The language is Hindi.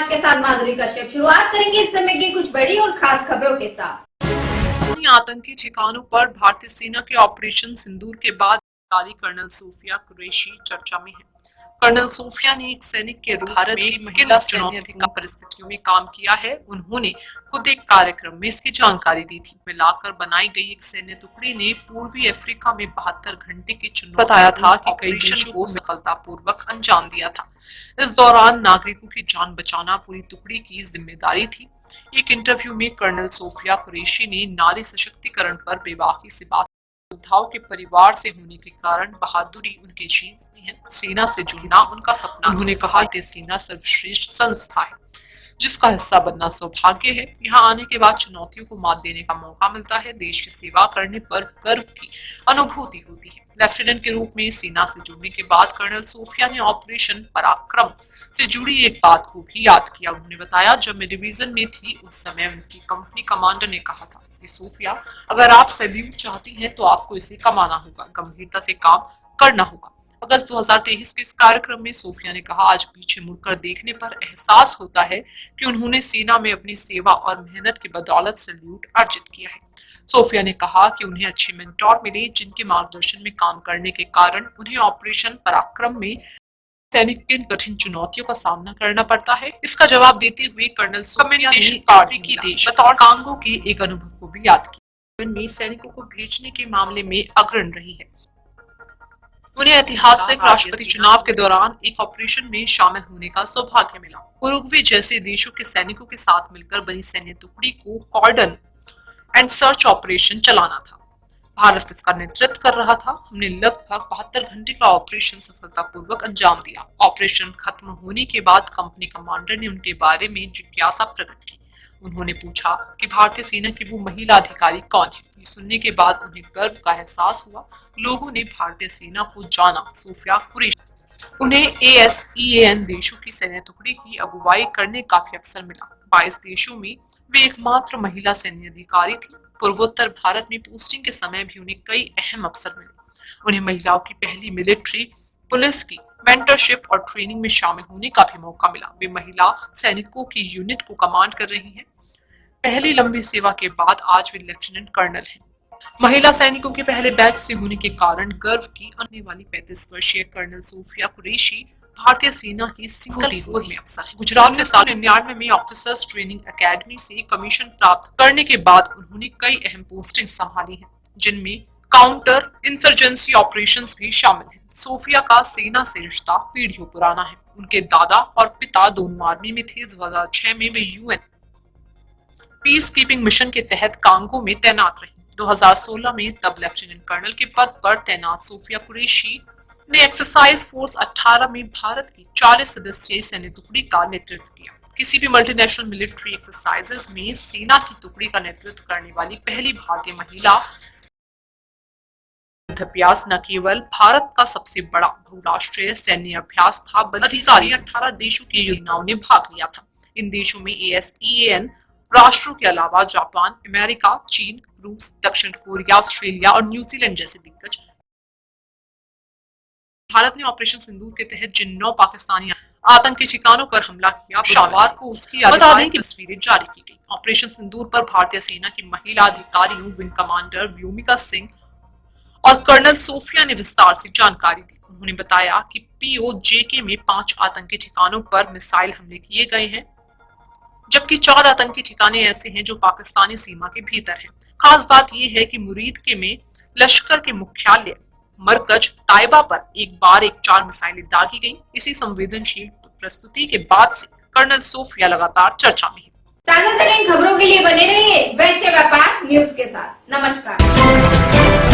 आपके साथ माधुरी कश्यप। शुरुआत करेंगे इस समय की कुछ बड़ी और खास खबरों के साथ। आतंकी ठिकानों पर भारतीय सेना के ऑपरेशन सिंदूर के बाद कर्नल सूफिया कुरैशी चर्चा में है। कर्नल सूफिया ने एक सैनिक के रूप में महिला चुनौतीपूर्ण परिस्थितियों में काम किया है। उन्होंने खुद एक कार्यक्रम में इसकी जानकारी दी थी। मिलाकर बनाई गई एक सैन्य टुकड़ी ने पूर्वी अफ्रीका में 72 घंटे की चुनौती बताया था कि कई देशों को सफलतापूर्वक अंजाम दिया था। इस दौरान नागरिकों की जान बचाना पूरी टुकड़ी की जिम्मेदारी थी। एक इंटरव्यू में कर्नल सूफिया कुरैशी ने नारी सशक्तिकरण पर बेबाकी से बात। योद्धाओं के परिवार से होने के कारण बहादुरी उनके जीन्स में है। सेना से जुड़ना उनका सपना। उन्होंने कहा कि सेना सर्वश्रेष्ठ संस्था है जिसका हिस्सा बनना सौभाग्य है। यहाँ आने के बाद चुनौतियों को मात देने का मौका मिलता है। देश की सेवा करने पर गर्व की अनुभूति होती है। लेफ्टिनेंट के रूप में सेना से जुड़ने के बाद कर्नल सूफिया ने ऑपरेशन पराक्रम से जुड़ी एक बात को भी याद किया। उन्होंने बताया, जब मैं डिवीजन में थी उस समय उनकी कंपनी कमांडर ने कहा था कि सूफिया, अगर आप सैल्यूट चाहती हैं तो आपको इसे कमाना होगा, गंभीरता से काम करना होगा। अगस्त 2023 के इस कार्यक्रम में सूफिया ने कहा, आज पीछे मुड़कर देखने पर एहसास होता है कि उन्होंने सेना में अपनी सेवा और मेहनत की बदौलत सैल्यूट अर्जित किया है। सूफिया ने कहा कि उन्हें अच्छे मेंटोर मिले जिनके मार्गदर्शन में काम करने के कारण उन्हें ऑपरेशन पराक्रम में सैनिक किन कठिन चुनौतियों का सामना करना पड़ता है। इसका जवाब देते हुए कर्नल सूफिया ने अफ्रीकी देश बतौर कांगो के एक अनुभव को भी याद किया। में सैनिकों को भेजने के मामले में अग्रणी रही है। उन्हें ऐतिहासिक राष्ट्रपति चुनाव के दौरान एक ऑपरेशन में शामिल होने का सौभाग्य मिला। उरुग्वे जैसे देशों के सैनिकों के साथ मिलकर बनी सैन्य टुकड़ी को कॉर्डन एंड सर्च ऑपरेशन चलाना था। भारत इसका नेतृत्व कर रहा था। हमने लगभग 72 घंटे का ऑपरेशन सफलतापूर्वक अंजाम दिया। ऑपरेशन खत्म होने के बाद कंपनी कमांडर ने उनके बारे में जिज्ञासा प्रकट की। उन्होंने पूछा कि भारतीय सेना की वो महिला अधिकारी कौन है। ये सुनने के बाद उन्हें गर्व का एहसास हुआ। लोगों ने भारतीय सेना को जाना। सूफिया कुरैशी उन्हें ASEAN देशों की सैन्य टुकड़ी की अगुवाई करने का भी अवसर मिला। 22 देशों में वे एकमात्र महिला सैन्य अधिकारी थी। पूर्वोत्तर भारत में पोस्टिंग के समय भी उन्हें कई अहम अवसर मिले। उन्हें महिलाओं की पहली मिलिट्री पुलिस की मेंटरशिप और ट्रेनिंग में शामिल होने का भी मौका मिला। वे महिला सैनिकों की यूनिट को कमांड कर रही हैं। पहली लंबी सेवा के बाद आज वे लेफ्टिनेंट कर्नल हैं। महिला सैनिकों के पहले बैच से होने के कारण गर्व की आने वाली 35 वर्षीय कर्नल सूफिया कुरैशी भारतीय सेना की सिक्योरिटी में अफसर है। गुजरात से 1999 में ऑफिसर्स ट्रेनिंग एकेडमी से कमीशन प्राप्त करने के बाद उन्होंने कई अहम पोस्टिंग संभाली हैं, जिनमें काउंटर इंसर्जेंसी ऑपरेशंस भी शामिल हैं। सूफिया का सेना से रिश्ता पीढ़ियों पुराना है। उनके दादा और पिता दोनों आर्मी में थे। 2006 में वे UN पीस कीपिंग मिशन के तहत कांगो में तैनात रही। 2016 में तब लेफ्टिनेंट कर्नल के पद पर तैनात सूफिया कुरैशी ने एक्सरसाइज फोर्स 18 में भारत की 40 सदस्यीय सैन्य टुकड़ी का नेतृत्व किया। किसी भी मल्टीनेशनल मिलिट्री एक्सरसाइजेस में सेना की टुकड़ी का नेतृत्व करने वाली पहली भारतीय महिला। अभ्यास न केवल भारत का सबसे बड़ा बहुराष्ट्रीय सैन्य अभ्यास था, बल्कि 18 देशों की सेनाओं ने भाग लिया था। इन देशों में ASEAN राष्ट्रों के अलावा जापान, अमेरिका, चीन, रूस, दक्षिण कोरिया, ऑस्ट्रेलिया और न्यूजीलैंड जैसे दिग्गज। भारत ने ऑपरेशन सिंदूर के तहत जिन 9 पाकिस्तानी आतंकी ठिकानों पर हमला किया, शुक्रवार को उसकी आधिकारिक तस्वीरें जारी की गई। ऑपरेशन सिंदूर पर भारतीय सेना की महिला अधिकारियों विंग कमांडर व्योमिका सिंह और कर्नल सूफिया ने विस्तार से जानकारी दी। उन्होंने बताया कि POJK में 5 आतंकी ठिकानों पर मिसाइल हमले किए गए हैं, जबकि 4 आतंकी ठिकाने ऐसे हैं जो पाकिस्तानी सीमा के भीतर हैं। खास बात यह है कि मुरीद के में लश्कर के मुख्यालय मरकज ताइबा पर एक बार 4 मिसाइलें दागी गईं। इसी संवेदनशील प्रस्तुति के बाद से कर्नल सूफिया लगातार चर्चा में है। ताजा तरीन खबरों के लिए बने रहिए वैश्य व्यापार न्यूज के साथ। नमस्कार।